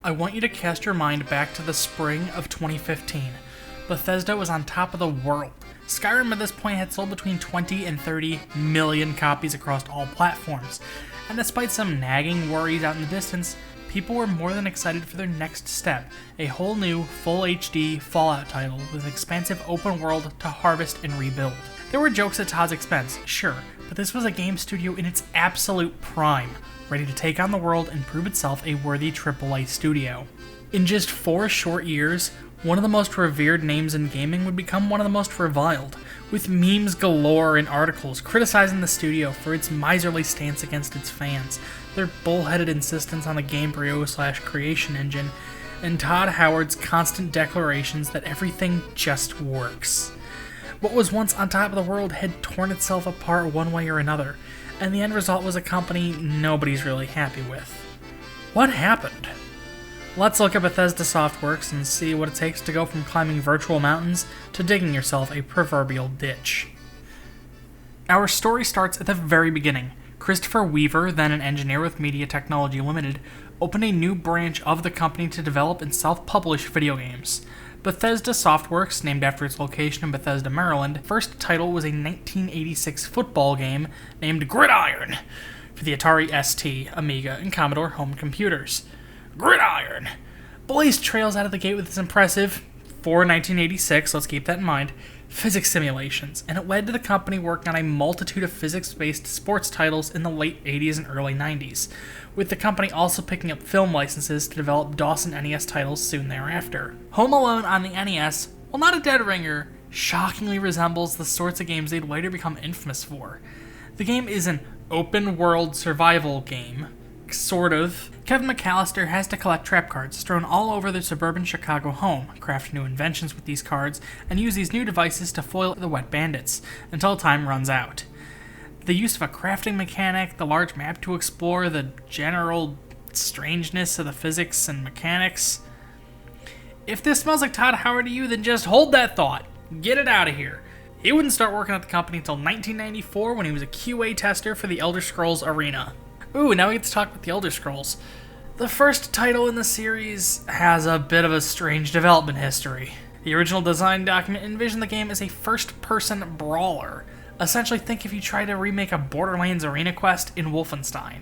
I want you to cast your mind back to the spring of 2015. Bethesda was on top of the world. Skyrim at this point had sold between 20 and 30 million copies across all platforms, and despite some nagging worries out in the distance, people were more than excited for their next step, a whole new, full HD Fallout title with an expansive open world to harvest and rebuild. There were jokes at Todd's expense, sure, but this was a game studio in its absolute prime, ready to take on the world and prove itself a worthy AAA studio. In just 4 short years, one of the most revered names in gaming would become one of the most reviled, with memes galore and articles criticizing the studio for its miserly stance against its fans, their bullheaded insistence on the Gamebryo/creation engine, and Todd Howard's constant declarations that everything just works. What was once on top of the world had torn itself apart one way or another, and the end result was a company nobody's really happy with. What happened? Let's look at Bethesda Softworks and see what it takes to go from climbing virtual mountains to digging yourself a proverbial ditch. Our story starts at the very beginning. Christopher Weaver, then an engineer with Media Technology Limited, opened a new branch of the company to develop and self-publish video games. Bethesda Softworks, named after its location in Bethesda, Maryland, first title was a 1986 football game named Gridiron for the Atari ST, Amiga, and Commodore home computers. Gridiron blazed trails out of the gate with its impressive, for 1986, let's keep that in mind, physics simulations, and it led to the company working on a multitude of physics-based sports titles in the late 80s and early 90s, with the company also picking up film licenses to develop DOS and NES titles soon thereafter. Home Alone on the NES, while not a dead ringer, shockingly resembles the sorts of games they'd later become infamous for. The game is an open-world survival game, sort of. Kevin McAllister has to collect trap cards strewn all over their suburban Chicago home, craft new inventions with these cards, and use these new devices to foil the wet bandits, until time runs out. The use of a crafting mechanic, the large map to explore, the general strangeness of the physics and mechanics. If this smells like Todd Howard to you, then just hold that thought. Get it out of here. He wouldn't start working at the company until 1994 when he was a QA tester for the Elder Scrolls Arena. Ooh, now we get to talk about the Elder Scrolls. The first title in the series has a bit of a strange development history. The original design document envisioned the game as a first-person brawler. Essentially, think if you tried to remake a Borderlands arena quest in Wolfenstein.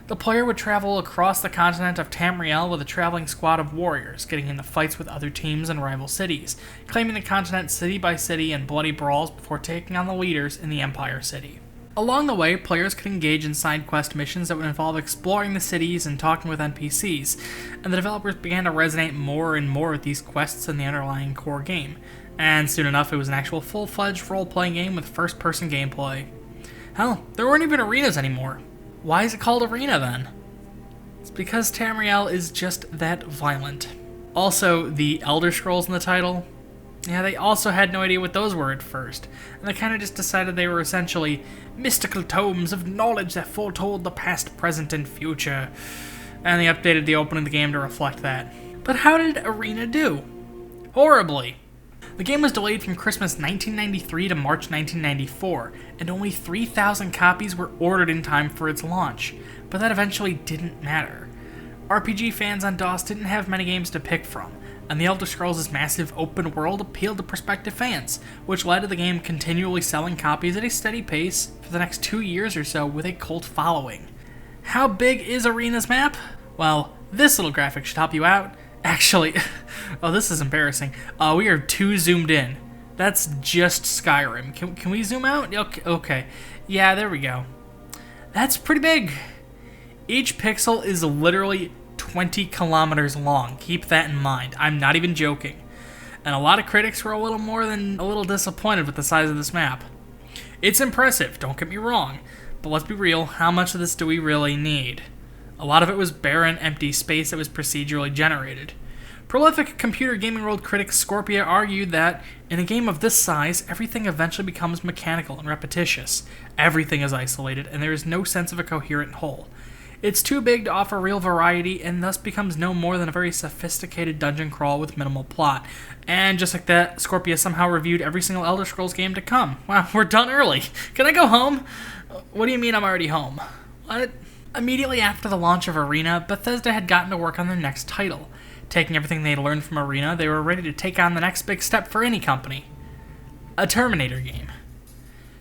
The player would travel across the continent of Tamriel with a traveling squad of warriors, getting into fights with other teams and rival cities, claiming the continent city by city in bloody brawls before taking on the leaders in the Empire City. Along the way, players could engage in side quest missions that would involve exploring the cities and talking with NPCs, and the developers began to resonate more and more with these quests in the underlying core game, and soon enough it was an actual full-fledged role-playing game with first-person gameplay. Hell, there weren't even arenas anymore. Why is it called Arena then? It's because Tamriel is just that violent. Also, the Elder Scrolls in the title, yeah, they also had no idea what those were at first, and they kind of just decided they were essentially mystical tomes of knowledge that foretold the past, present, and future, and they updated the opening of the game to reflect that. But how did Arena do? Horribly. The game was delayed from Christmas 1993 to March 1994, and only 3,000 copies were ordered in time for its launch, but that eventually didn't matter. RPG fans on DOS didn't have many games to pick from, and the Elder Scrolls' massive open world appealed to prospective fans, which led to the game continually selling copies at a steady pace for the next 2 years or so with a cult following. How big is Arena's map? Well, this little graphic should help you out. Actually, oh, this is embarrassing. We are too zoomed in. That's just Skyrim. Can we zoom out? Okay. Yeah, there we go. That's pretty big. Each pixel is literally 20 kilometers long. Keep that in mind. I'm not even joking. And a lot of critics were a little disappointed with the size of this map. It's impressive, don't get me wrong, but let's be real, how much of this do we really need? A lot of it was barren, empty space that was procedurally generated. Prolific computer gaming world critic Scorpia argued that, in a game of this size, everything eventually becomes mechanical and repetitious. Everything is isolated, and there is no sense of a coherent whole. It's too big to offer real variety, and thus becomes no more than a very sophisticated dungeon crawl with minimal plot. And just like that, Scorpia somehow reviewed every single Elder Scrolls game to come. Wow, we're done early. Can I go home? What do you mean I'm already home? What? Immediately after the launch of Arena, Bethesda had gotten to work on their next title. Taking everything they'd learned from Arena, they were ready to take on the next big step for any company. A Terminator game.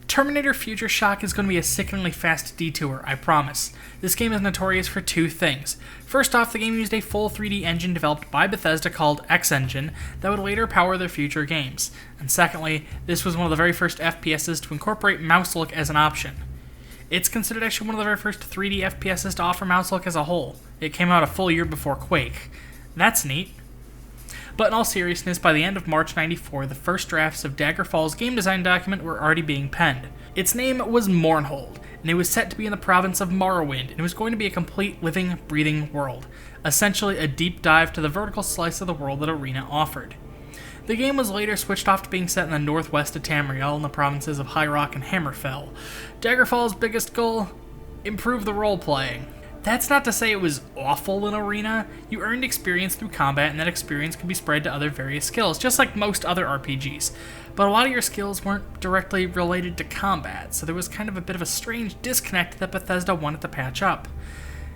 Terminator Future Shock is going to be a sickeningly fast detour, I promise. This game is notorious for two things. First off, the game used a full 3D engine developed by Bethesda called X-Engine that would later power their future games. And secondly, this was one of the very first FPSs to incorporate mouse look as an option. It's considered actually one of the very first 3D FPSs to offer mouse look as a whole. It came out a full year before Quake. That's neat. But in all seriousness, by the end of March 94, the first drafts of Dagger Falls' game design document were already being penned. Its name was Mournhold, and it was set to be in the province of Morrowind, and it was going to be a complete living, breathing world, essentially a deep dive to the vertical slice of the world that Arena offered. The game was later switched off to being set in the northwest of Tamriel in the provinces of High Rock and Hammerfell. Dagger Falls' biggest goal? Improve the role-playing. That's not to say it was awful in Arena. You earned experience through combat, and that experience could be spread to other various skills, just like most other RPGs. But a lot of your skills weren't directly related to combat, so there was kind of a bit of a strange disconnect that Bethesda wanted to patch up.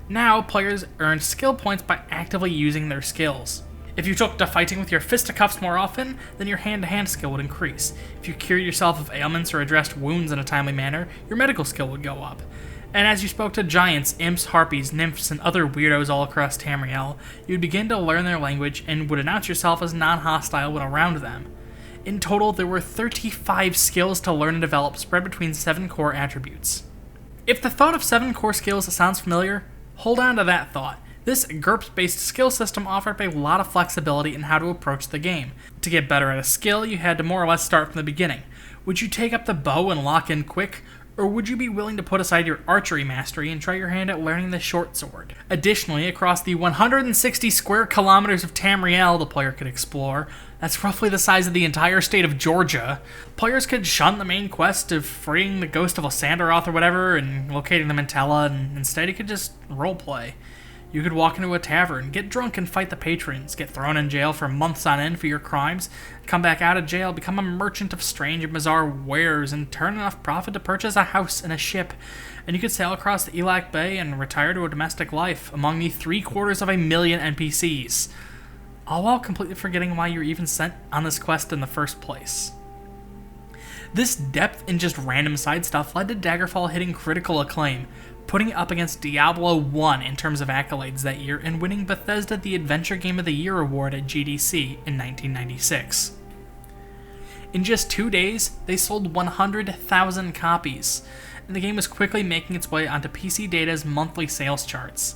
Now, players earned skill points by actively using their skills. If you took to fighting with your fisticuffs more often, then your hand-to-hand skill would increase. If you cured yourself of ailments or addressed wounds in a timely manner, your medical skill would go up. And as you spoke to giants, imps, harpies, nymphs, and other weirdos all across Tamriel, you would begin to learn their language and would announce yourself as non-hostile when around them. In total, there were 35 skills to learn and develop spread between 7 core attributes. If the thought of 7 core skills sounds familiar, hold on to that thought. This GURPS-based skill system offered a lot of flexibility in how to approach the game. To get better at a skill, you had to more or less start from the beginning. Would you take up the bow and lock in quick? Or would you be willing to put aside your archery mastery and try your hand at learning the short sword? Additionally, across the 160 square kilometers of Tamriel the player could explore, that's roughly the size of the entire state of Georgia, players could shun the main quest of freeing the ghost of Lysanderoth or whatever and locating the Mantella, and instead you could just roleplay. You could walk into a tavern, get drunk and fight the patrons, get thrown in jail for months on end for your crimes, come back out of jail, become a merchant of strange and bizarre wares, and turn enough profit to purchase a house and a ship. And you could sail across the Elac Bay and retire to a domestic life among the 750,000 NPCs. All while completely forgetting why you were even sent on this quest in the first place. This depth in just random side stuff led to Daggerfall hitting critical acclaim, putting it up against Diablo 1 in terms of accolades that year and winning Bethesda the Adventure Game of the Year award at GDC in 1996. In just 2 days, they sold 100,000 copies, and the game was quickly making its way onto PC Data's monthly sales charts.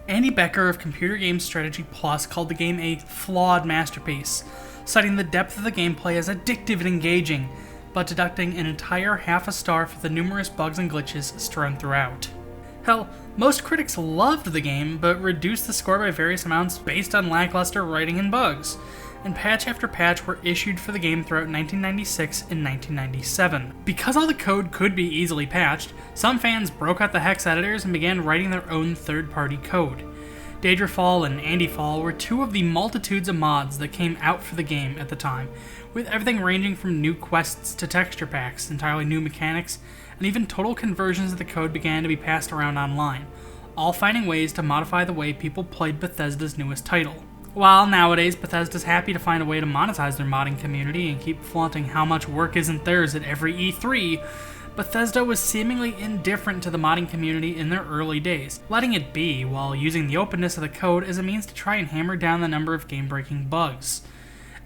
Andy Becker of Computer Games Strategy Plus called the game a flawed masterpiece, citing the depth of the gameplay as addictive and engaging, but deducting an entire half a star for the numerous bugs and glitches strewn throughout. Hell, most critics loved the game, but reduced the score by various amounts based on lackluster writing and bugs, and patch after patch were issued for the game throughout 1996 and 1997. Because all the code could be easily patched, some fans broke out the hex editors and began writing their own third-party code. Daggerfall and Andyfall were two of the multitudes of mods that came out for the game at the time, with everything ranging from new quests to texture packs, entirely new mechanics, and even total conversions of the code began to be passed around online, all finding ways to modify the way people played Bethesda's newest title. While nowadays Bethesda's happy to find a way to monetize their modding community and keep flaunting how much work isn't theirs at every E3, Bethesda was seemingly indifferent to the modding community in their early days, letting it be while using the openness of the code as a means to try and hammer down the number of game-breaking bugs.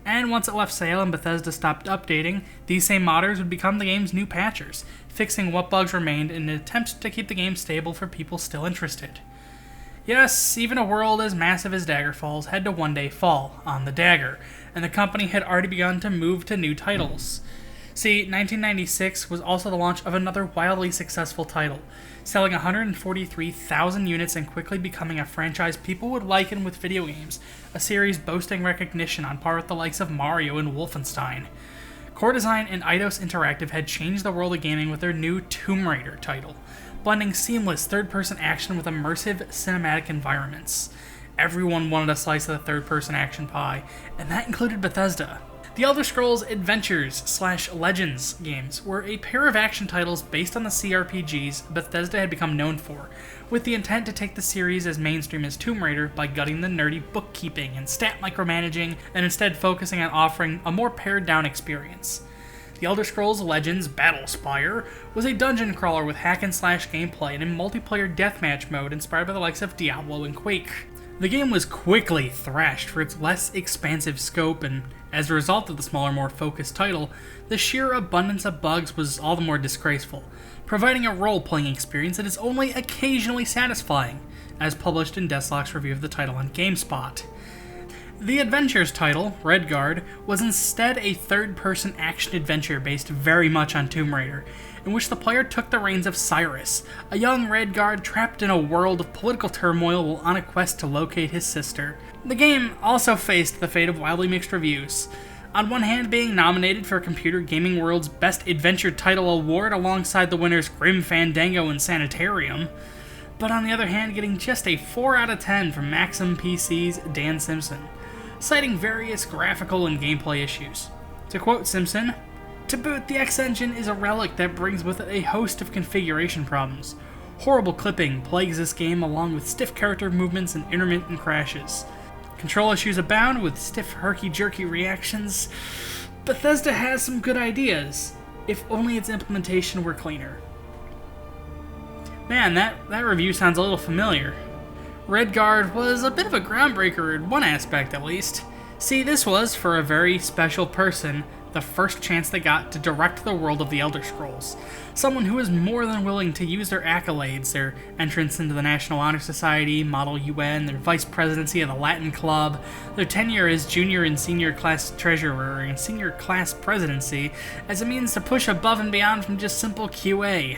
And once it left sale and Bethesda stopped updating, these same modders would become the game's new patchers, fixing what bugs remained in an attempt to keep the game stable for people still interested. Yes, even a world as massive as Dagger Falls had to one day fall on the dagger, and the company had already begun to move to new titles. See, 1996 was also the launch of another wildly successful title, selling 143,000 units and quickly becoming a franchise people would liken with video games, a series boasting recognition on par with the likes of Mario and Wolfenstein. Core Design and Eidos Interactive had changed the world of gaming with their new Tomb Raider title, blending seamless third-person action with immersive cinematic environments. Everyone wanted a slice of the third-person action pie, and that included Bethesda. The Elder Scrolls Adventures/Legends games were a pair of action titles based on the CRPGs Bethesda had become known for, with the intent to take the series as mainstream as Tomb Raider by gutting the nerdy bookkeeping and stat micromanaging and instead focusing on offering a more pared-down experience. The Elder Scrolls Legends Battlespire was a dungeon crawler with hack-and-slash gameplay and a multiplayer deathmatch mode inspired by the likes of Diablo and Quake. The game was quickly thrashed for its less expansive scope, and as a result of the smaller, more focused title, the sheer abundance of bugs was all the more disgraceful, providing a role-playing experience that is only occasionally satisfying, as published in Deathlock's review of the title on GameSpot. The Adventures title, Redguard, was instead a third-person action-adventure based very much on Tomb Raider, in which the player took the reins of Cyrus, a young Redguard trapped in a world of political turmoil while on a quest to locate his sister. The game also faced the fate of wildly mixed reviews, on one hand being nominated for Computer Gaming World's Best Adventure Title Award alongside the winners Grim Fandango and Sanitarium, but on the other hand getting just a 4 out of 10 from Maxim PC's Dan Simpson, citing various graphical and gameplay issues. To quote Simpson, "To boot, the X engine is a relic that brings with it a host of configuration problems. Horrible clipping plagues this game along with stiff character movements and intermittent crashes. Control issues abound with stiff herky-jerky reactions. Bethesda has some good ideas, if only its implementation were cleaner." Man, that review sounds a little familiar. Redguard was a bit of a groundbreaker in one aspect, at least. See, this was, for a very special person, the first chance they got to direct the world of the Elder Scrolls. Someone who was more than willing to use their accolades, their entrance into the National Honor Society, Model UN, their vice presidency of the Latin Club, their tenure as junior and senior class treasurer and senior class presidency, as a means to push above and beyond from just simple QA.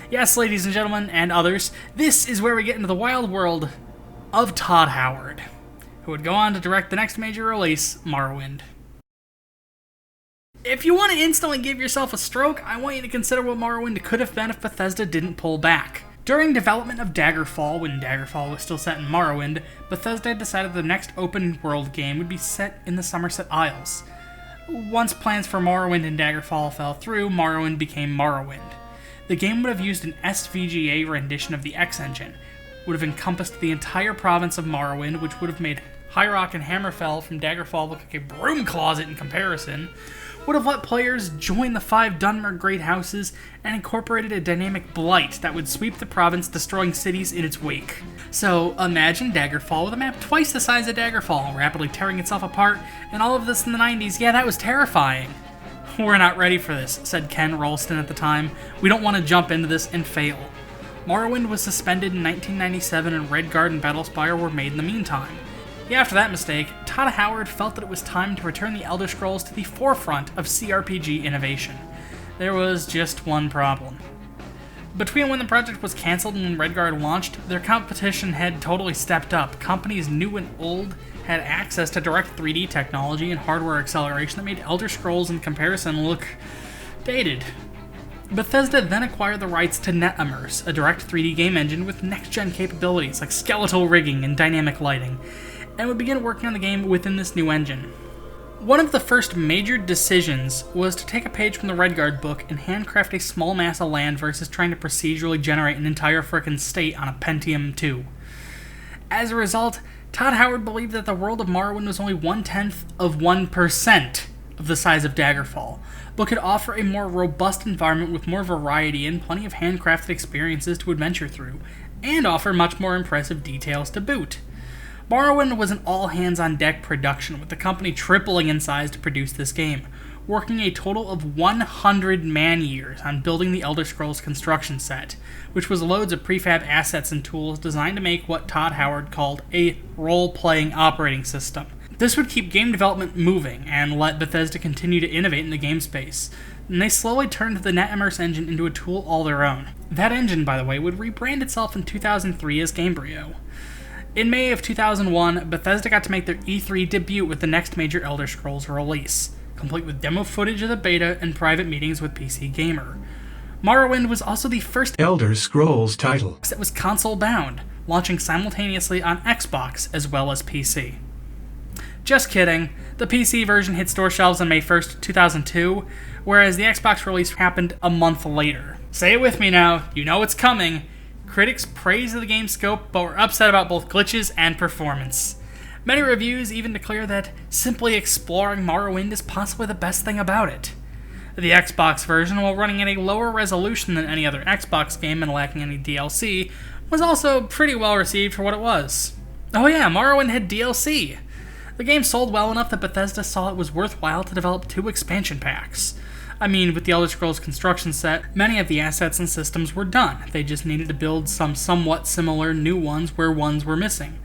Yes, ladies and gentlemen, and others, this is where we get into the wild world of Todd Howard, who would go on to direct the next major release, Morrowind. If you want to instantly give yourself a stroke, I want you to consider what Morrowind could have been if Bethesda didn't pull back. During development of Dagger Fall, when Dagger Fall was still set in Morrowind, Bethesda decided the next open-world game would be set in the Somerset Isles. Once plans for Morrowind and Dagger Fall fell through, Morrowind became Morrowind. The game would have used an SVGA rendition of the X engine, would have encompassed the entire province of Morrowind, which would have made High Rock and Hammerfell from Daggerfall look like a broom closet in comparison, would have let players join the 5 Dunmer Great Houses, and incorporated a dynamic blight that would sweep the province, destroying cities in its wake. So imagine Daggerfall with a map twice the size of Daggerfall, rapidly tearing itself apart, and all of this in the 90s. Yeah, that was terrifying. "We're not ready for this," said Ken Ralston at the time. "We don't want to jump into this and fail." Morrowind was suspended in 1997 and Redguard and Battlespire were made in the meantime. After that mistake, Todd Howard felt that it was time to return the Elder Scrolls to the forefront of CRPG innovation. There was just one problem. Between when the project was cancelled and when Redguard launched, their competition had totally stepped up. Companies new and old had access to direct 3D technology and hardware acceleration that made Elder Scrolls in comparison look dated. Bethesda then acquired the rights to NetImmerse, a direct 3D game engine with next-gen capabilities like skeletal rigging and dynamic lighting, and would begin working on the game within this new engine. One of the first major decisions was to take a page from the Redguard book and handcraft a small mass of land versus trying to procedurally generate an entire frickin' state on a Pentium 2. As a result, Todd Howard believed that the world of Morrowind was only 1/10 of 1% of the size of Daggerfall, but could offer a more robust environment with more variety and plenty of handcrafted experiences to adventure through, and offer much more impressive details to boot. Morrowind was an all-hands-on-deck production, with the company tripling in size to produce this game, working a total of 100 man-years on building the Elder Scrolls construction set, which was loads of prefab assets and tools designed to make what Todd Howard called a role-playing operating system. This would keep game development moving and let Bethesda continue to innovate in the game space, and they slowly turned the NetImmerse engine into a tool all their own. That engine, by the way, would rebrand itself in 2003 as Gamebryo. In May of 2001, Bethesda got to make their E3 debut with the next major Elder Scrolls release, complete with demo footage of the beta and private meetings with PC Gamer. Morrowind was also the first Elder Scrolls title that was console-bound, launching simultaneously on Xbox as well as PC. Just kidding, The PC version hit store shelves on May 1st, 2002, whereas the Xbox release happened a month later. Say it with me now, you know it's coming. Critics praised the game's scope, but were upset about both glitches and performance. Many reviews even declare that simply exploring Morrowind is possibly the best thing about it. The Xbox version, while running at a lower resolution than any other Xbox game and lacking any DLC, was also pretty well received for what it was. Oh yeah, Morrowind had DLC! The game sold well enough that Bethesda saw it was worthwhile to develop 2 expansion packs. I mean, with the Elder Scrolls construction set, many of the assets and systems were done. They just needed to build some somewhat similar new ones where ones were missing.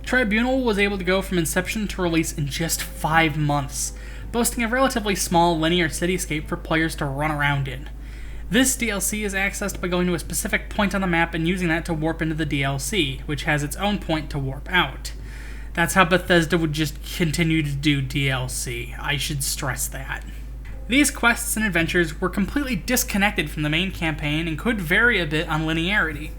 Tribunal was able to go from inception to release in just 5 months, boasting a relatively small linear cityscape for players to run around in. This DLC is accessed by going to a specific point on the map and using that to warp into the DLC, which has its own point to warp out. That's how Bethesda would just continue to do DLC. I should stress that. These quests and adventures were completely disconnected from the main campaign and could vary a bit on linearity.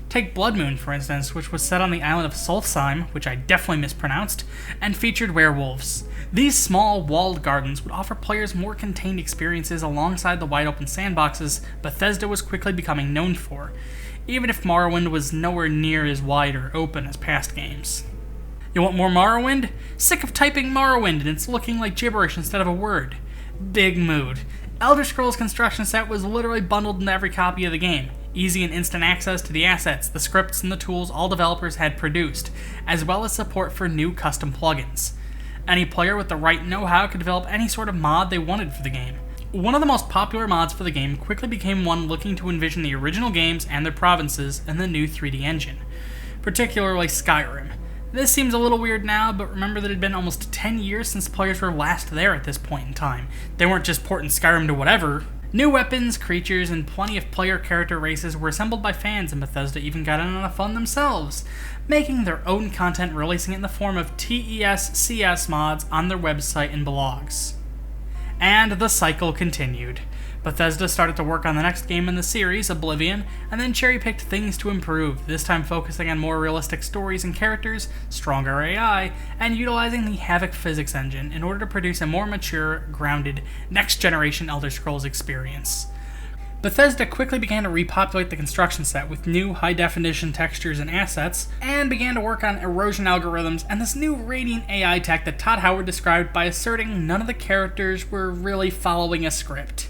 Take Blood Moon, for instance, which was set on the island of Solstheim, which I definitely mispronounced, and featured werewolves. These small, walled gardens would offer players more contained experiences alongside the wide-open sandboxes Bethesda was quickly becoming known for, even if Morrowind was nowhere near as wide or open as past games. You want more Morrowind? Sick of typing Morrowind and it's looking like gibberish instead of a word. Big mood. Elder Scrolls Construction Set was literally bundled into every copy of the game. Easy and instant access to the assets, the scripts, and the tools all developers had produced, as well as support for new custom plugins. Any player with the right know-how could develop any sort of mod they wanted for the game. One of the most popular mods for the game quickly became one looking to envision the original games and their provinces in the new 3D engine, particularly Skyrim. This seems a little weird now, but remember that it had been almost 10 years since players were last there at this point in time. They weren't just porting Skyrim to whatever. New weapons, creatures, and plenty of player character races were assembled by fans, and Bethesda even got in on the fun themselves, making their own content and releasing it in the form of TES/CS mods on their website and blogs. And the cycle continued. Bethesda started to work on the next game in the series, Oblivion, and then cherry-picked things to improve, this time focusing on more realistic stories and characters, stronger AI, and utilizing the Havoc physics engine in order to produce a more mature, grounded, next-generation Elder Scrolls experience. Bethesda quickly began to repopulate the construction set with new high-definition textures and assets, and began to work on erosion algorithms and this new radiant AI tech that Todd Howard described by asserting none of the characters were really following a script.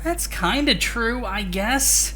That's kinda true, I guess.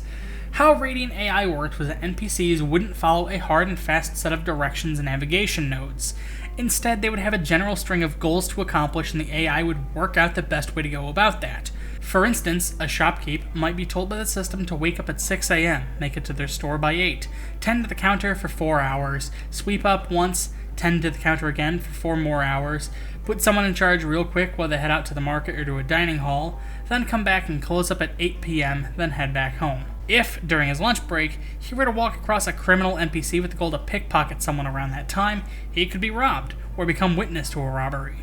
How Radiant AI worked was that NPCs wouldn't follow a hard and fast set of directions and navigation nodes. Instead, they would have a general string of goals to accomplish, and the AI would work out the best way to go about that. For instance, a shopkeep might be told by the system to wake up at 6 a.m., make it to their store by 8, tend to the counter for 4 hours, sweep up once, tend to the counter again for 4 more hours, put someone in charge real quick while they head out to the market or to a dining hall, then come back and close up at 8 p.m., then head back home. If, during his lunch break, he were to walk across a criminal NPC with the goal to pickpocket someone around that time, he could be robbed, or become witness to a robbery.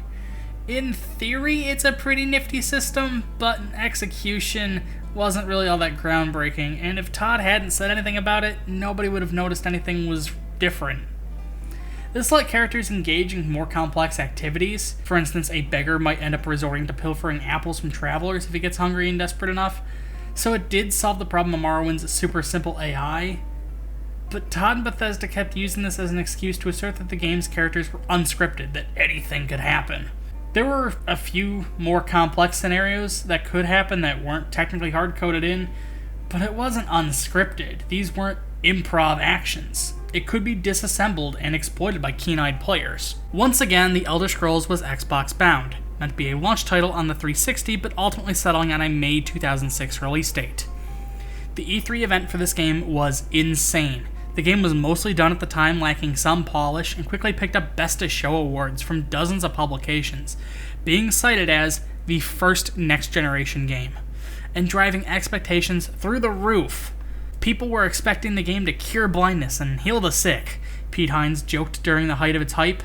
In theory, it's a pretty nifty system, but in execution wasn't really all that groundbreaking, and if Todd hadn't said anything about it, nobody would have noticed anything was different. This let characters engage in more complex activities. For instance, a beggar might end up resorting to pilfering apples from travelers if he gets hungry and desperate enough. So it did solve the problem of Morrowind's super simple AI. But Todd and Bethesda kept using this as an excuse to assert that the game's characters were unscripted, that anything could happen. There were a few more complex scenarios that could happen that weren't technically hard-coded in, but it wasn't unscripted. These weren't improv actions. It could be disassembled and exploited by keen-eyed players. Once again, The Elder Scrolls was Xbox-bound, meant to be a launch title on the 360, but ultimately settling on a May 2006 release date. The E3 event for this game was insane. The game was mostly done at the time, lacking some polish, and quickly picked up Best of Show awards from dozens of publications, being cited as the first next-generation game, and driving expectations through the roof. People were expecting the game to cure blindness and heal the sick, Pete Hines joked during the height of its hype.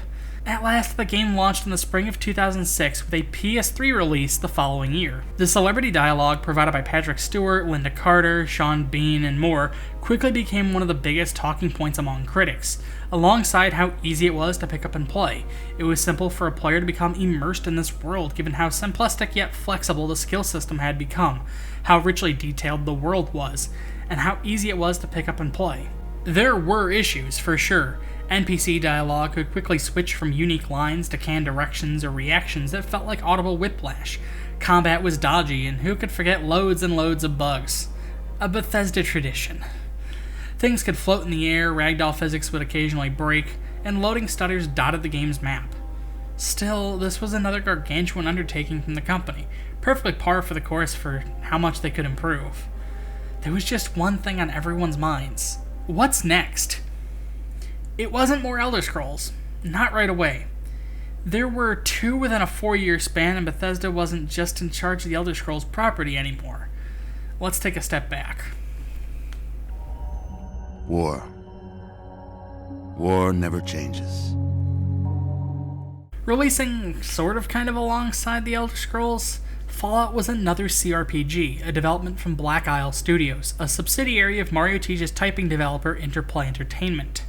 At last, the game launched in the spring of 2006 with a PS3 release the following year. The celebrity dialogue provided by Patrick Stewart, Linda Carter, Sean Bean, and more quickly became one of the biggest talking points among critics, alongside how easy it was to pick up and play. It was simple for a player to become immersed in this world given how simplistic yet flexible the skill system had become, how richly detailed the world was, and how easy it was to pick up and play. There were issues, for sure. NPC dialogue could quickly switch from unique lines to canned directions or reactions that felt like audible whiplash. Combat was dodgy, and who could forget loads and loads of bugs? A Bethesda tradition. Things could float in the air, ragdoll physics would occasionally break, and loading stutters dotted the game's map. Still, this was another gargantuan undertaking from the company, perfectly par for the course for how much they could improve. There was just one thing on everyone's minds. What's next? It wasn't more Elder Scrolls. Not right away. There were 2 within a 4-year span, and Bethesda wasn't just in charge of the Elder Scrolls property anymore. Let's take a step back. War. War never changes. Releasing sort of kind of alongside the Elder Scrolls, Fallout was another CRPG, a development from Black Isle Studios, a subsidiary of Mario Teja's typing developer Interplay Entertainment.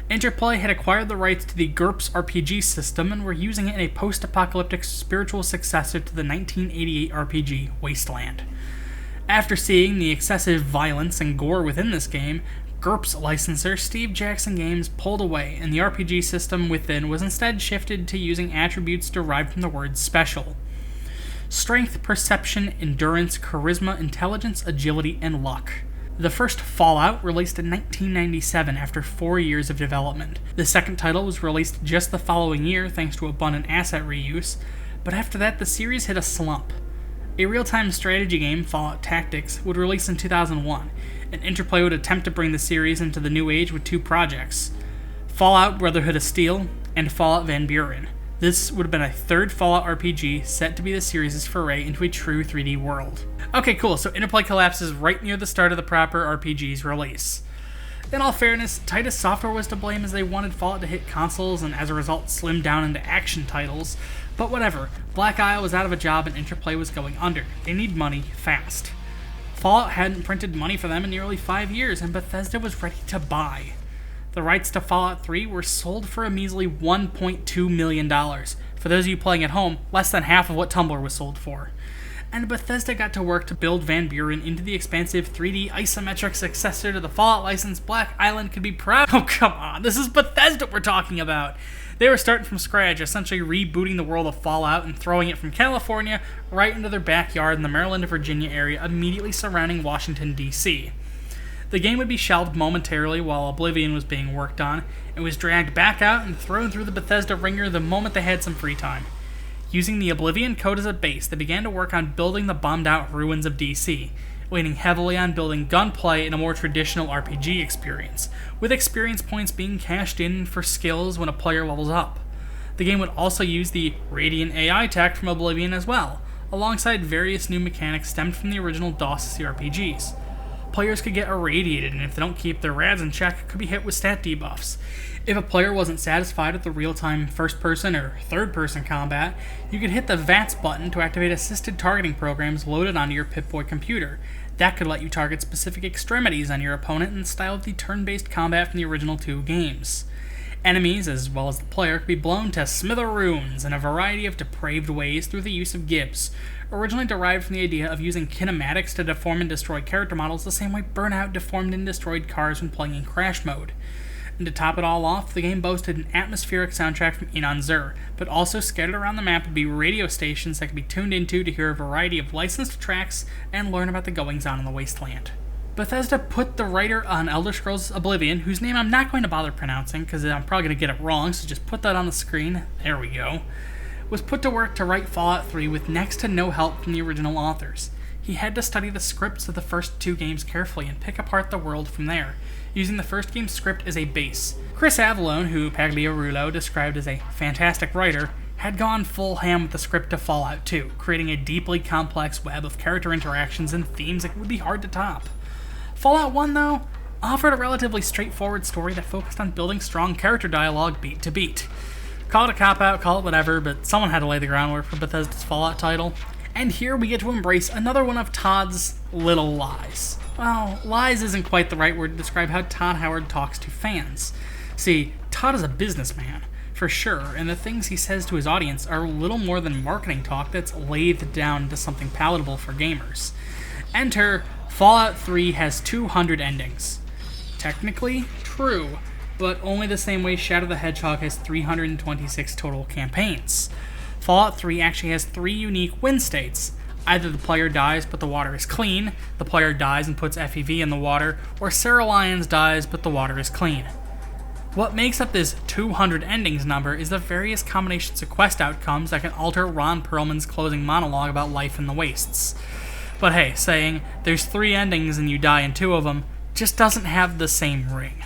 Interplay had acquired the rights to the GURPS RPG system and were using it in a post-apocalyptic spiritual successor to the 1988 RPG Wasteland. After seeing the excessive violence and gore within this game, GURPS licensor Steve Jackson Games pulled away, and the RPG system within was instead shifted to using attributes derived from the word special. Strength, perception, endurance, charisma, intelligence, agility, and luck. The first Fallout released in 1997 after 4 years of development. The second title was released just the following year thanks to abundant asset reuse, but after that the series hit a slump. A real-time strategy game, Fallout Tactics, would release in 2001, and Interplay would attempt to bring the series into the new age with 2 projects, Fallout Brotherhood of Steel and Fallout Van Buren. This would have been a third Fallout RPG set to be the series' foray into a true 3D world. Okay, cool, so Interplay collapses right near the start of the proper RPG's release. In all fairness, Titus Software was to blame as they wanted Fallout to hit consoles and as a result slimmed down into action titles, but whatever, Black Isle was out of a job and Interplay was going under. They need money fast. Fallout hadn't printed money for them in nearly 5 years, and Bethesda was ready to buy. The rights to Fallout 3 were sold for a measly $1.2 million. For those of you playing at home, less than half of what Tumblr was sold for. And Bethesda got to work to build Van Buren into the expansive 3D isometric successor to the Fallout license Black Island could be proud. Oh, come on, this is Bethesda we're talking about. They were starting from scratch, essentially rebooting the world of Fallout and throwing it from California right into their backyard in the Maryland and Virginia area immediately surrounding Washington, D.C. The game would be shelved momentarily while Oblivion was being worked on, and was dragged back out and thrown through the Bethesda ringer the moment they had some free time. Using the Oblivion code as a base, they began to work on building the bombed-out ruins of DC, leaning heavily on building gunplay in a more traditional RPG experience, with experience points being cashed in for skills when a player levels up. The game would also use the Radiant AI tech from Oblivion as well, alongside various new mechanics stemmed from the original DOS CRPGs. Players could get irradiated, and if they don't keep their rads in check, could be hit with stat debuffs. If a player wasn't satisfied with the real-time first-person or third-person combat, you could hit the VATS button to activate assisted targeting programs loaded onto your Pip-Boy computer. That could let you target specific extremities on your opponent in the style of the turn-based combat from the original 2 games. Enemies, as well as the player, could be blown to smithereens in a variety of depraved ways through the use of gibs, originally derived from the idea of using kinematics to deform and destroy character models the same way Burnout deformed and destroyed cars when playing in Crash mode. And to top it all off, the game boasted an atmospheric soundtrack from Inon Zur, but also scattered around the map would be radio stations that could be tuned into to hear a variety of licensed tracks and learn about the goings-on in the wasteland. Bethesda put the writer on Elder Scrolls Oblivion, whose name I'm not going to bother pronouncing because I'm probably going to get it wrong, so just put that on the screen. There we go. Was put to work to write Fallout 3 with next to no help from the original authors. He had to study the scripts of the first 2 games carefully and pick apart the world from there, using the first game's script as a base. Chris Avallone, who Pagliarulo described as a fantastic writer, had gone full ham with the script of Fallout 2, creating a deeply complex web of character interactions and themes that would be hard to top. Fallout 1, though, offered a relatively straightforward story that focused on building strong character dialogue beat to beat. Call it a cop-out, call it whatever, but someone had to lay the groundwork for Bethesda's Fallout title. And here we get to embrace another one of Todd's little lies. Well, lies isn't quite the right word to describe how Todd Howard talks to fans. See, Todd is a businessman, for sure, and the things he says to his audience are little more than marketing talk that's lathed down into something palatable for gamers. Enter, Fallout 3 has 200 endings. Technically, true, but only the same way Shadow the Hedgehog has 326 total campaigns. Fallout 3 actually has 3 unique win states. Either the player dies but the water is clean, the player dies and puts FEV in the water, or Sarah Lyons dies but the water is clean. What makes up this 200 endings number is the various combinations of quest outcomes that can alter Ron Perlman's closing monologue about life in the wastes. But hey, saying there's 3 endings and you die in 2 of them just doesn't have the same ring.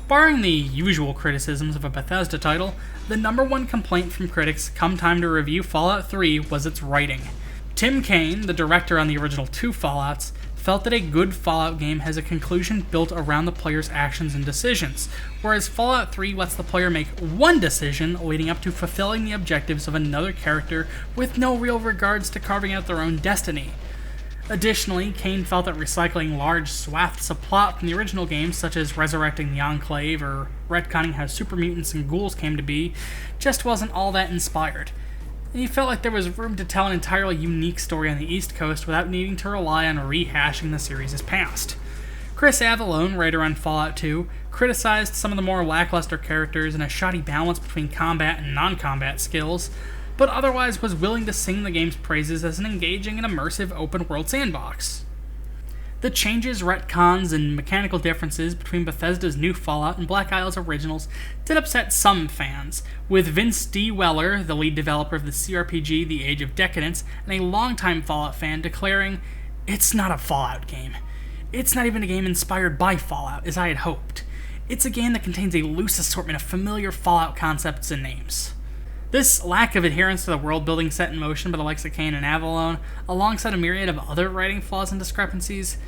Barring the usual criticisms of a Bethesda title, the number one complaint from critics come time to review Fallout 3 was its writing. Tim Kaine, the director on the original 2 Fallouts, felt that a good Fallout game has a conclusion built around the player's actions and decisions, whereas Fallout 3 lets the player make one decision leading up to fulfilling the objectives of another character with no real regards to carving out their own destiny. Additionally, Kaine felt that recycling large swaths of plot from the original games, such as resurrecting the Enclave or retconning how super mutants and ghouls came to be, just wasn't all that inspired. And he felt like there was room to tell an entirely unique story on the East Coast without needing to rely on rehashing the series' past. Chris Avellone, writer on Fallout 2, criticized some of the more lackluster characters and a shoddy balance between combat and non-combat skills, but otherwise was willing to sing the game's praises as an engaging and immersive open-world sandbox. The changes, retcons, and mechanical differences between Bethesda's new Fallout and Black Isle's originals did upset some fans, with Vince D. Weller, the lead developer of the CRPG The Age of Decadence, and a longtime Fallout fan declaring, "It's not a Fallout game. It's not even a game inspired by Fallout, as I had hoped. It's a game that contains a loose assortment of familiar Fallout concepts and names." This lack of adherence to the world-building set in motion by the likes of Kaine and Avellone, alongside a myriad of other writing flaws and discrepancies,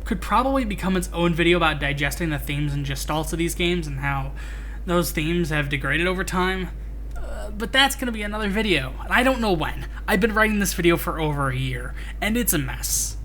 could probably become its own video about digesting the themes and gestalts of these games and how those themes have degraded over time. But that's going to be another video, and I don't know when. I've been writing this video for over a year, and it's a mess.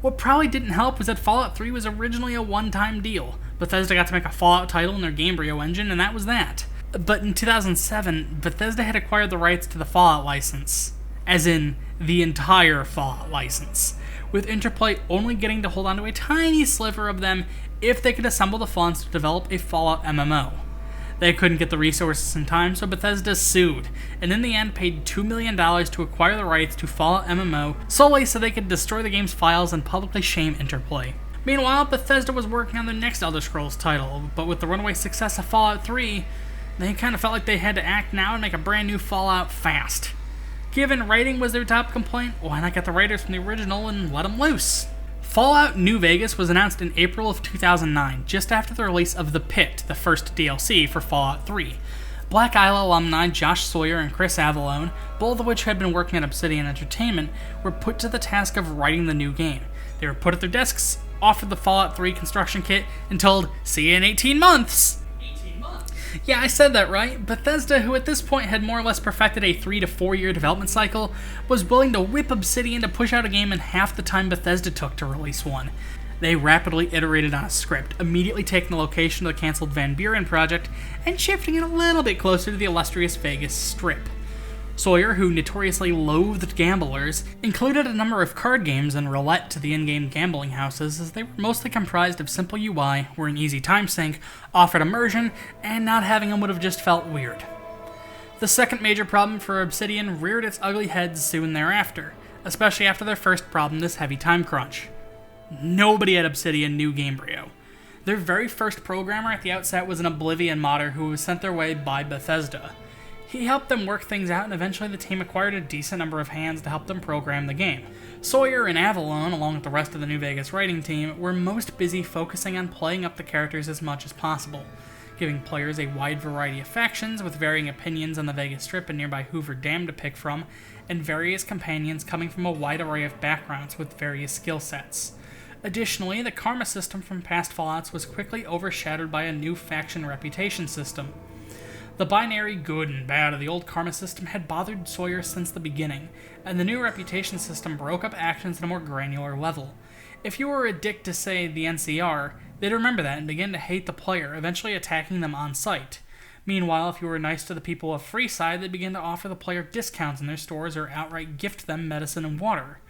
What probably didn't help was that Fallout 3 was originally a one-time deal. Bethesda got to make a Fallout title in their Gamebryo engine, and that was that. But in 2007, Bethesda had acquired the rights to the Fallout license, as in the entire Fallout license, with Interplay only getting to hold on to a tiny sliver of them if they could assemble the funds to develop a Fallout MMO. They couldn't get the resources in time, so Bethesda sued, and in the end paid $2 million to acquire the rights to Fallout MMO solely so they could destroy the game's files and publicly shame Interplay. Meanwhile, Bethesda was working on their next Elder Scrolls title, but with the runaway success of Fallout 3, they kind of felt like they had to act now and make a brand new Fallout fast. Given writing was their top complaint, why not get the writers from the original and let them loose? Fallout New Vegas was announced in April of 2009, just after the release of The Pit, the first DLC for Fallout 3. Black Isle alumni Josh Sawyer and Chris Avellone, both of which had been working at Obsidian Entertainment, were put to the task of writing the new game. They were put at their desks, offered the Fallout 3 construction kit, and told, "See you in 18 months!" Yeah, I said that right. Bethesda, who at this point had more or less perfected a 3 to 4 year development cycle, was willing to whip Obsidian to push out a game in half the time Bethesda took to release one. They rapidly iterated on a script, immediately taking the location of the cancelled Van Buren project and shifting it a little bit closer to the illustrious Vegas Strip. Sawyer, who notoriously loathed gamblers, included a number of card games and roulette to the in-game gambling houses, as they were mostly comprised of simple UI, were an easy time sink, offered immersion, and not having them would have just felt weird. The second major problem for Obsidian reared its ugly head soon thereafter, especially after their first problem, this heavy time crunch. Nobody at Obsidian knew Gamebryo. Their very first programmer at the outset was an Oblivion modder who was sent their way by Bethesda. He helped them work things out, and eventually the team acquired a decent number of hands to help them program the game. Sawyer and Avellone, along with the rest of the New Vegas writing team, were most busy focusing on playing up the characters as much as possible, giving players a wide variety of factions with varying opinions on the Vegas Strip and nearby Hoover Dam to pick from, and various companions coming from a wide array of backgrounds with various skill sets. Additionally, the karma system from past Fallouts was quickly overshadowed by a new faction reputation system. The binary good and bad of the old karma system had bothered Sawyer since the beginning, and the new reputation system broke up actions at a more granular level. If you were a dick to, say, the NCR, they'd remember that and begin to hate the player, eventually attacking them on sight. Meanwhile, if you were nice to the people of Freeside, they'd begin to offer the player discounts in their stores or outright gift them medicine and water.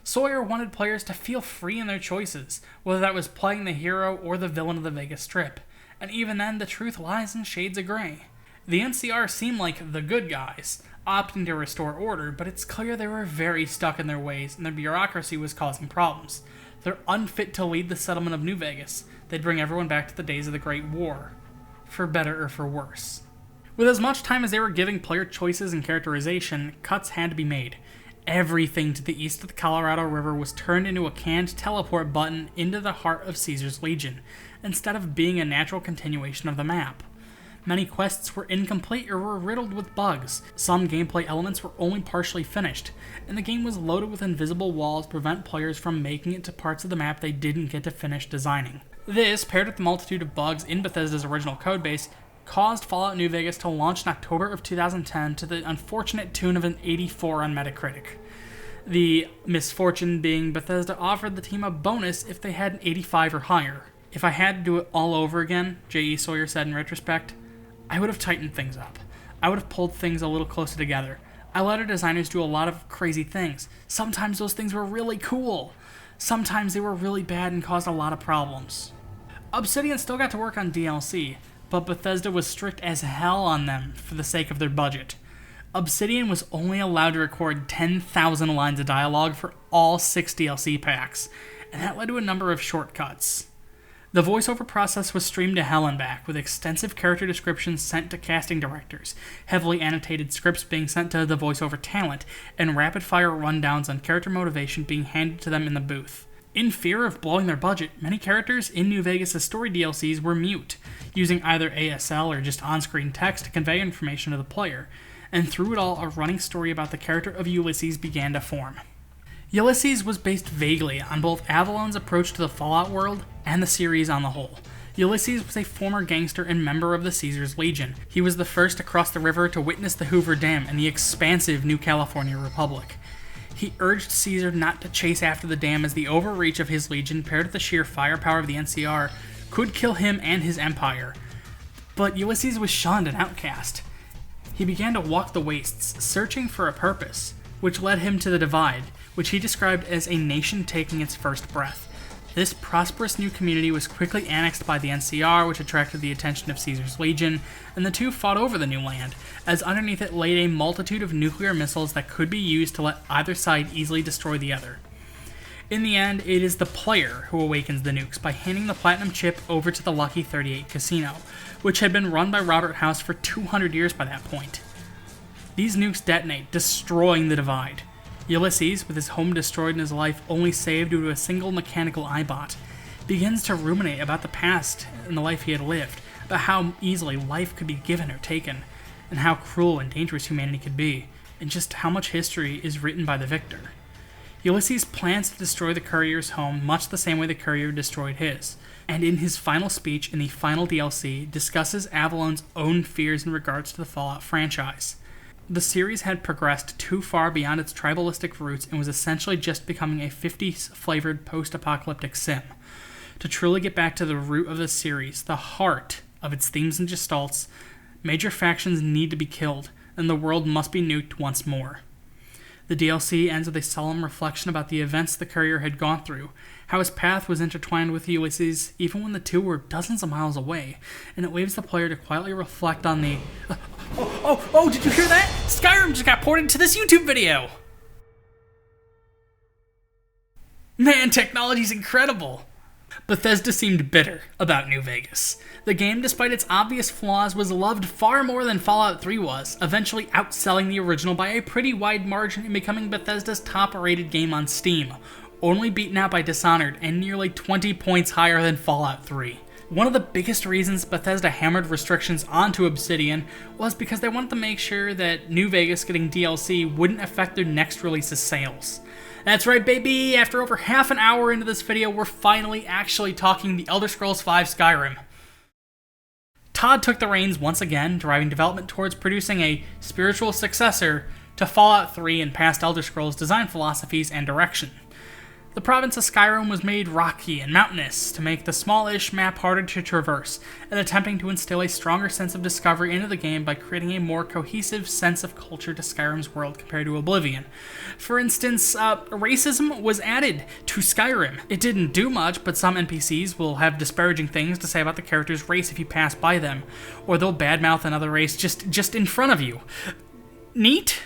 Sawyer wanted players to feel free in their choices, whether that was playing the hero or the villain of the Vegas Strip, and even then, the truth lies in shades of gray. The NCR seemed like the good guys, opting to restore order, but it's clear they were very stuck in their ways and their bureaucracy was causing problems. They're unfit to lead the settlement of New Vegas. They'd bring everyone back to the days of the Great War, for better or for worse. With as much time as they were giving player choices and characterization, cuts had to be made. Everything to the east of the Colorado River was turned into a canned teleport button into the heart of Caesar's Legion, instead of being a natural continuation of the map. Many quests were incomplete or were riddled with bugs. Some gameplay elements were only partially finished, and the game was loaded with invisible walls to prevent players from making it to parts of the map they didn't get to finish designing. This, paired with the multitude of bugs in Bethesda's original codebase, caused Fallout New Vegas to launch in October of 2010 to the unfortunate tune of an 84 on Metacritic. The misfortune being Bethesda offered the team a bonus if they had an 85 or higher. If I had to do it all over again, J.E. Sawyer said in retrospect, I would have tightened things up. I would have pulled things a little closer together. I let our designers do a lot of crazy things. Sometimes those things were really cool. Sometimes they were really bad and caused a lot of problems. Obsidian still got to work on DLC, but Bethesda was strict as hell on them for the sake of their budget. Obsidian was only allowed to record 10,000 lines of dialogue for all 6 DLC packs, and that led to a number of shortcuts. The voiceover process was streamed to hell and back, with extensive character descriptions sent to casting directors, heavily annotated scripts being sent to the voiceover talent, and rapid-fire rundowns on character motivation being handed to them in the booth. In fear of blowing their budget, many characters in New Vegas' story DLCs were mute, using either ASL or just on-screen text to convey information to the player, and through it all, a running story about the character of Ulysses began to form. Ulysses was based vaguely on both Avalon's approach to the Fallout world and the series on the whole. Ulysses was a former gangster and member of the Caesar's Legion. He was the first to cross the river to witness the Hoover Dam and the expansive New California Republic. He urged Caesar not to chase after the dam as the overreach of his legion paired with the sheer firepower of the NCR could kill him and his empire. But Ulysses was shunned and outcast. He began to walk the wastes, searching for a purpose, which led him to the Divide, which he described as a nation taking its first breath. This prosperous new community was quickly annexed by the NCR, which attracted the attention of Caesar's Legion, and the two fought over the new land, as underneath it laid a multitude of nuclear missiles that could be used to let either side easily destroy the other. In the end, it is the player who awakens the nukes by handing the Platinum Chip over to the Lucky 38 Casino, which had been run by Robert House for 200 years by that point. These nukes detonate, destroying the Divide. Ulysses, with his home destroyed and his life only saved due to a single mechanical eyebot, begins to ruminate about the past and the life he had lived, about how easily life could be given or taken, and how cruel and dangerous humanity could be, and just how much history is written by the victor. Ulysses plans to destroy the courier's home much the same way the courier destroyed his, and in his final speech in the final DLC discusses Avalon's own fears in regards to the Fallout franchise. The series had progressed too far beyond its tribalistic roots and was essentially just becoming a 50s-flavored post-apocalyptic sim. To truly get back to the root of the series, the heart of its themes and gestalts, major factions need to be killed, and the world must be nuked once more. The DLC ends with a solemn reflection about the events the courier had gone through, how his path was intertwined with Ulysses even when the two were dozens of miles away, and it leaves the player to quietly reflect on the... Oh, did you hear that? Skyrim just got ported to this YouTube video! Man, technology's incredible! Bethesda seemed bitter about New Vegas. The game, despite its obvious flaws, was loved far more than Fallout 3 was, eventually outselling the original by a pretty wide margin and becoming Bethesda's top-rated game on Steam, only beaten out by Dishonored and nearly 20 points higher than Fallout 3. One of the biggest reasons Bethesda hammered restrictions onto Obsidian was because they wanted to make sure that New Vegas getting DLC wouldn't affect their next release's sales. That's right, baby! After over half an hour into this video, we're finally actually talking The Elder Scrolls V Skyrim. Todd took the reins once again, driving development towards producing a spiritual successor to Fallout 3 and past Elder Scrolls design philosophies and direction. The province of Skyrim was made rocky and mountainous to make the smallish map harder to traverse, and attempting to instill a stronger sense of discovery into the game by creating a more cohesive sense of culture to Skyrim's world compared to Oblivion. For instance, racism was added to Skyrim. It didn't do much, but some NPCs will have disparaging things to say about the character's race if you pass by them, or they'll badmouth another race just in front of you. Neat?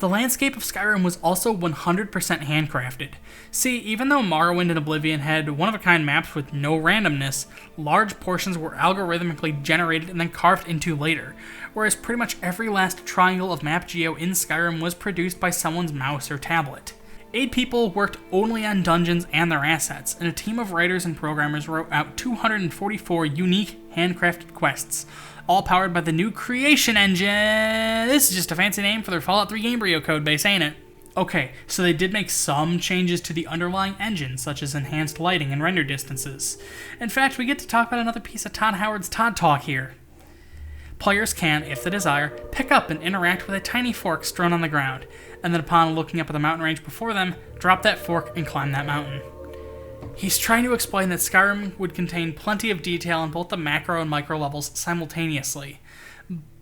The landscape of Skyrim was also 100% handcrafted. See, even though Morrowind and Oblivion had one-of-a-kind maps with no randomness, large portions were algorithmically generated and then carved into later, whereas pretty much every last triangle of map geo in Skyrim was produced by someone's mouse or tablet. 8 people worked only on dungeons and their assets, and a team of writers and programmers wrote out 244 unique handcrafted quests, all powered by the new Creation Engine. This is just a fancy name for their Fallout 3 Gamebryo codebase, ain't it? Okay, so they did make some changes to the underlying engine, such as enhanced lighting and render distances. In fact, we get to talk about another piece of Todd Howard's Todd Talk here. Players can, if they desire, pick up and interact with a tiny fork strewn on the ground, and then upon looking up at the mountain range before them, drop that fork and climb that mountain. He's trying to explain that Skyrim would contain plenty of detail on both the macro and micro levels simultaneously.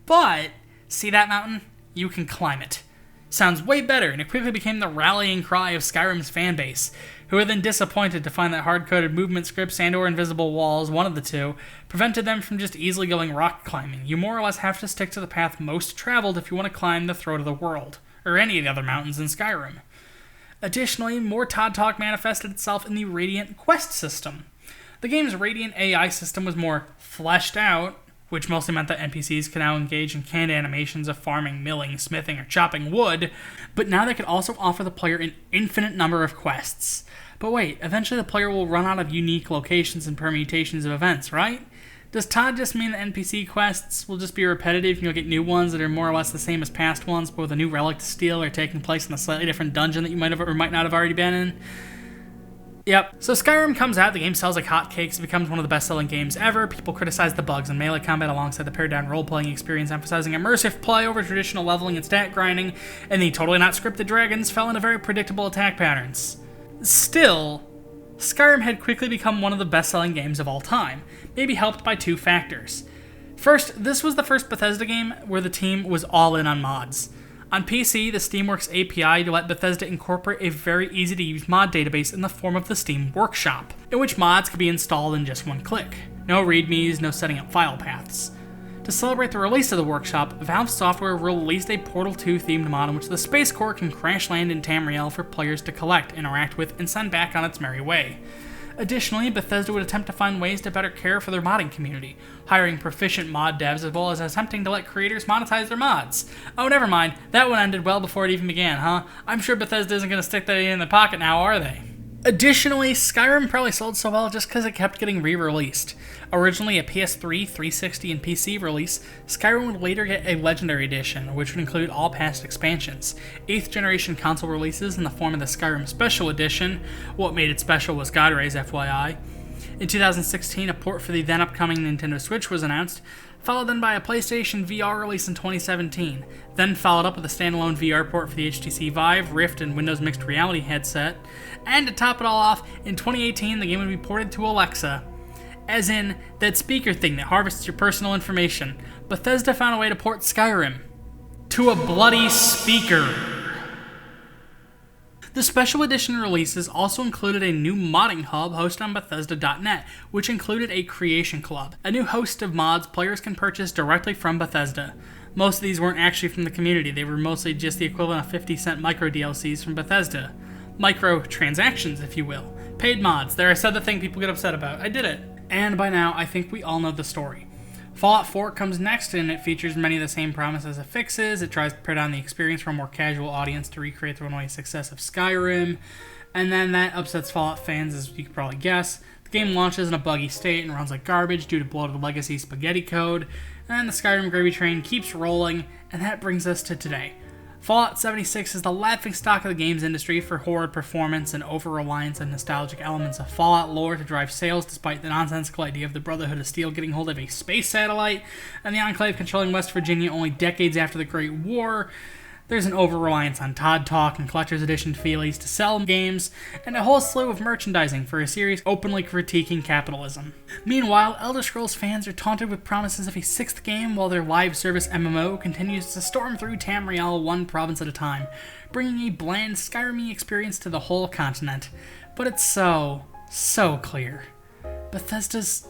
But, see that mountain? You can climb it. Sounds way better, and it quickly became the rallying cry of Skyrim's fanbase, who were then disappointed to find that hard-coded movement scripts and/or invisible walls, one of the two, prevented them from just easily going rock climbing. You more or less have to stick to the path most traveled if you want to climb the throat of the world, or any of the other mountains in Skyrim. Additionally, more Todd Talk manifested itself in the Radiant quest system. The game's Radiant AI system was more fleshed out, which mostly meant that NPCs could now engage in canned animations of farming, milling, smithing, or chopping wood, but now they could also offer the player an infinite number of quests. But wait, eventually the player will run out of unique locations and permutations of events, right? Does Todd just mean that NPC quests will just be repetitive and you'll get new ones that are more or less the same as past ones, but with a new relic to steal or taking place in a slightly different dungeon that you might have or might not have already been in? Yep. So Skyrim comes out, the game sells like hotcakes, it becomes one of the best-selling games ever. People criticize the bugs in melee combat alongside the pared-down role-playing experience, emphasizing immersive play over traditional leveling and stat grinding, and the totally not scripted dragons fell into very predictable attack patterns. Still, Skyrim had quickly become one of the best-selling games of all time, maybe helped by 2 factors. First, this was the first Bethesda game where the team was all in on mods. On PC, the Steamworks API let Bethesda incorporate a very easy-to-use mod database in the form of the Steam Workshop, in which mods could be installed in just one click. No readmes, no setting up file paths. To celebrate the release of the Workshop, Valve Software released a Portal 2 themed mod in which the Space Corps can crash land in Tamriel for players to collect, interact with, and send back on its merry way. Additionally, Bethesda would attempt to find ways to better care for their modding community, hiring proficient mod devs as well as attempting to let creators monetize their mods. Oh, never mind, that one ended well before it even began, huh? I'm sure Bethesda isn't going to stick that in their pocket now, are they? Additionally, Skyrim probably sold so well just because it kept getting re-released. Originally a PS3, 360, and PC release, Skyrim would later get a Legendary Edition, which would include all past expansions, 8th generation console releases in the form of the Skyrim Special Edition. What made it special was God Rays, FYI. In 2016, a port for the then upcoming Nintendo Switch was announced, followed then by a PlayStation VR release in 2017, then followed up with a standalone VR port for the HTC Vive, Rift, and Windows Mixed Reality headset, and to top it all off, in 2018 the game would be ported to Alexa. As in, that speaker thing that harvests your personal information. Bethesda found a way to port Skyrim to a bloody speaker. The Special Edition releases also included a new modding hub hosted on Bethesda.net, which included a Creation Club, a new host of mods players can purchase directly from Bethesda. Most of these weren't actually from the community, they were mostly just the equivalent of 50-cent micro DLCs from Bethesda. Micro transactions, if you will. Paid mods. There, I said the thing people get upset about. I did it. And by now, I think we all know the story. Fallout 4 comes next, and it features many of the same promises it fixes. It tries to pare down the experience for a more casual audience to recreate the runaway success of Skyrim. And then that upsets Fallout fans, as you can probably guess. The game launches in a buggy state and runs like garbage due to bloated legacy spaghetti code. And the Skyrim gravy train keeps rolling, and that brings us to today. Fallout 76 is the laughingstock of the games industry for horrid performance and over-reliance on nostalgic elements of Fallout lore to drive sales, despite the nonsensical idea of the Brotherhood of Steel getting hold of a space satellite and the Enclave controlling West Virginia only decades after the Great War. There's an over-reliance on Todd Talk and Collector's Edition feelies to sell games, and a whole slew of merchandising for a series openly critiquing capitalism. Meanwhile, Elder Scrolls fans are taunted with promises of a sixth game while their live service MMO continues to storm through Tamriel one province at a time, bringing a bland Skyrim experience to the whole continent. But it's so clear. Bethesda's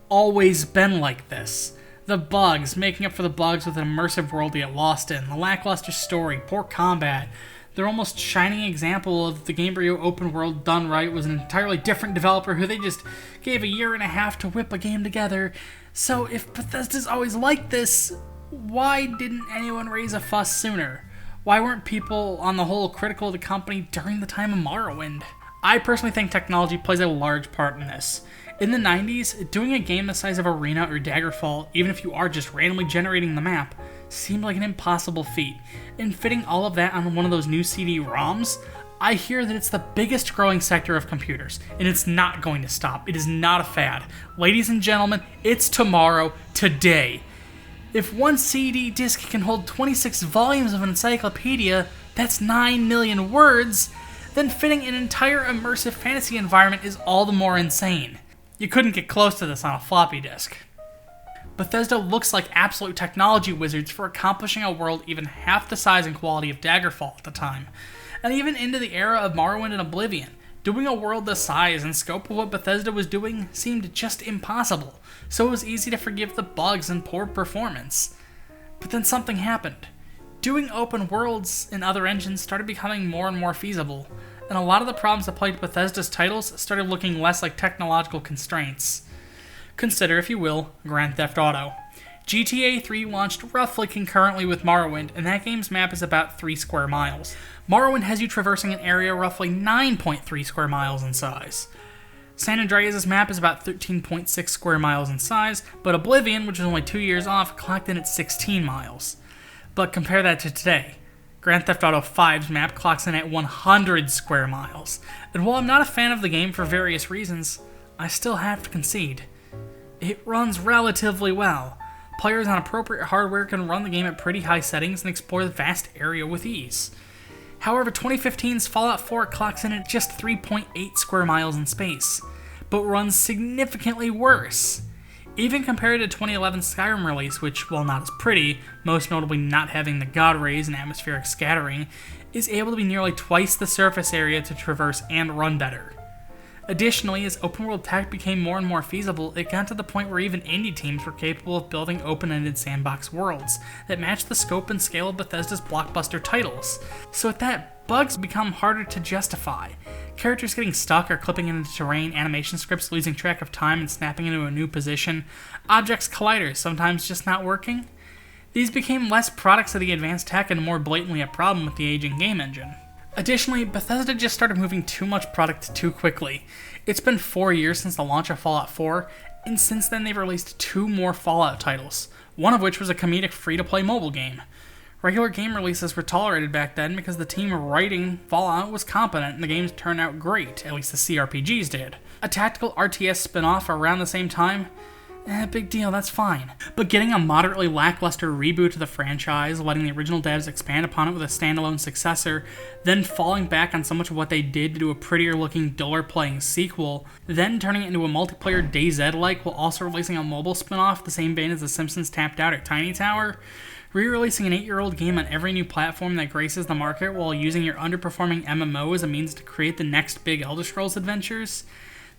always been like this. The bugs, making up for the bugs with an immersive world to get lost in, the lackluster story, poor combat. Their almost shining example of the Gamebryo open world done right was an entirely different developer who they just gave a year and a half to whip a game together. So if Bethesda's always like this, why didn't anyone raise a fuss sooner? Why weren't people on the whole critical of the company during the time of Morrowind? I personally think technology plays a large part in this. In the 90s, doing a game the size of Arena or Dagger Falls, even if you are just randomly generating the map, seemed like an impossible feat. And fitting all of that on one of those new CD-ROMs, I hear that it's the biggest growing sector of computers, and it's not going to stop. It is not a fad. Ladies and gentlemen, it's tomorrow, today. If one CD disc can hold 26 volumes of an encyclopedia, that's 9 million words, then fitting an entire immersive fantasy environment is all the more insane. You couldn't get close to this on a floppy disk. Bethesda looks like absolute technology wizards for accomplishing a world even half the size and quality of Daggerfall at the time. And even into the era of Morrowind and Oblivion, doing a world the size and scope of what Bethesda was doing seemed just impossible, so it was easy to forgive the bugs and poor performance. But then something happened. Doing open worlds in other engines started becoming more and more feasible, and a lot of the problems that plagued Bethesda's titles started looking less like technological constraints. Consider, if you will, Grand Theft Auto. GTA 3 launched roughly concurrently with Morrowind, and that game's map is about 3 square miles. Morrowind has you traversing an area roughly 9.3 square miles in size. San Andreas' map is about 13.6 square miles in size, but Oblivion, which was only 2 years off, clocked in at 16 miles. But compare that to today. Grand Theft Auto 5's map clocks in at 100 square miles, and while I'm not a fan of the game for various reasons, I still have to concede. It runs relatively well. Players on appropriate hardware can run the game at pretty high settings and explore the vast area with ease. However, 2015's Fallout 4 clocks in at just 3.8 square miles in space, but runs significantly worse. Even compared to 2011's Skyrim release, which, while not as pretty, most notably not having the god rays and atmospheric scattering, is able to be nearly twice the surface area to traverse and run better. Additionally, as open world tech became more and more feasible, it got to the point where even indie teams were capable of building open-ended sandbox worlds that matched the scope and scale of Bethesda's blockbuster titles. So with that, bugs become harder to justify. Characters getting stuck or clipping into terrain, animation scripts losing track of time and snapping into a new position, objects colliders sometimes just not working. These became less products of the advanced tech and more blatantly a problem with the aging game engine. Additionally, Bethesda just started moving too much product too quickly. It's been 4 years since the launch of Fallout 4, and since then they've released 2 more Fallout titles, one of which was a comedic free-to-play mobile game. Regular game releases were tolerated back then because the team writing Fallout was competent and the games turned out great, at least the CRPGs did. A tactical RTS spin-off around the same time? Big deal, that's fine. But getting a moderately lackluster reboot to the franchise, letting the original devs expand upon it with a standalone successor, then falling back on so much of what they did to do a prettier looking, duller playing sequel, then turning it into a multiplayer DayZ-like while also releasing a mobile spin-off the same vein as The Simpsons tapped out at Tiny Tower, re-releasing an 8-year-old game on every new platform that graces the market while using your underperforming MMO as a means to create the next big Elder Scrolls adventures.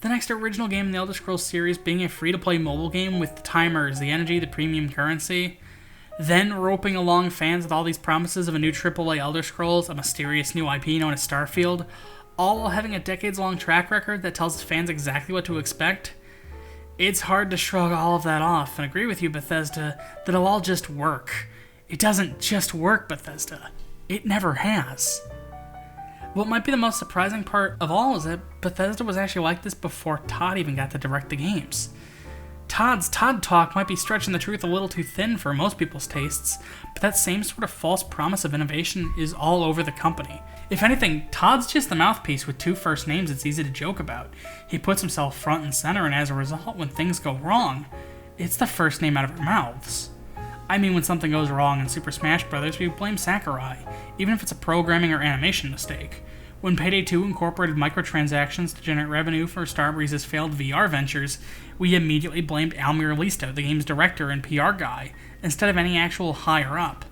The next original game in the Elder Scrolls series being a free-to-play mobile game with the timers, the energy, the premium currency. Then roping along fans with all these promises of a new AAA Elder Scrolls, a mysterious new IP known as Starfield, all while having a decades-long track record that tells fans exactly what to expect. It's hard to shrug all of that off and agree with you, Bethesda, that it'll all just work. It doesn't just work, Bethesda. It never has. What might be the most surprising part of all is that Bethesda was actually like this before Todd even got to direct the games. Todd talk might be stretching the truth a little too thin for most people's tastes, but that same sort of false promise of innovation is all over the company. If anything, Todd's just the mouthpiece with 2 first names it's easy to joke about. He puts himself front and center, and as a result, when things go wrong, it's the first name out of our mouths. I mean, when something goes wrong in Super Smash Bros., we blame Sakurai, even if it's a programming or animation mistake. When Payday 2 incorporated microtransactions to generate revenue for Starbreeze's failed VR ventures, we immediately blamed Almir Listo, the game's director and PR guy, instead of any actual higher up.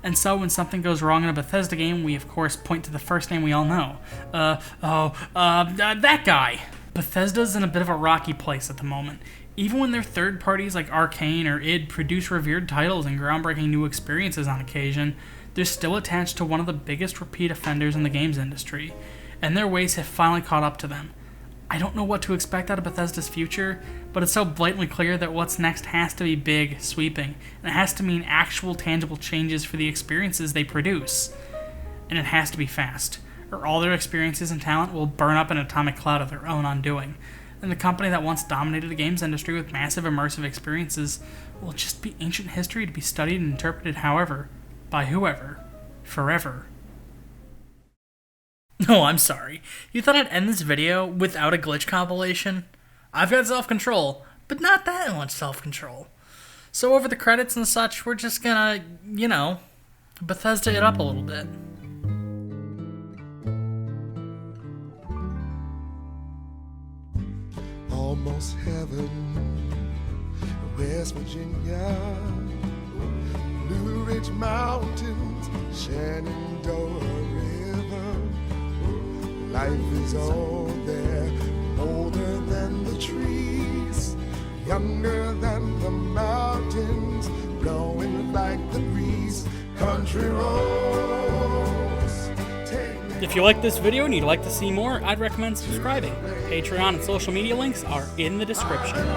And so when something goes wrong in a Bethesda game, we of course point to the first name we all know. That guy! Bethesda's in a bit of a rocky place at the moment. Even when their third parties like Arcane or id produce revered titles and groundbreaking new experiences on occasion, they're still attached to one of the biggest repeat offenders in the games industry, and their ways have finally caught up to them. I don't know what to expect out of Bethesda's future, but it's so blatantly clear that what's next has to be big, sweeping, and it has to mean actual tangible changes for the experiences they produce. And it has to be fast, or all their experiences and talent will burn up in an atomic cloud of their own undoing. And the company that once dominated the games industry with massive immersive experiences will just be ancient history to be studied and interpreted however, by whoever, forever. Oh, I'm sorry. You thought I'd end this video without a glitch compilation? I've got self-control, but not that much self-control. So over the credits and such, we're just gonna, Bethesda it up a little bit. Almost heaven, West Virginia, Blue Ridge Mountains, Shenandoah River. Life is all there, older than the trees, younger than the mountains, blowing like the breeze. Country roads. If you like this video and you'd like to see more, I'd recommend subscribing. Patreon and social media links are in the description.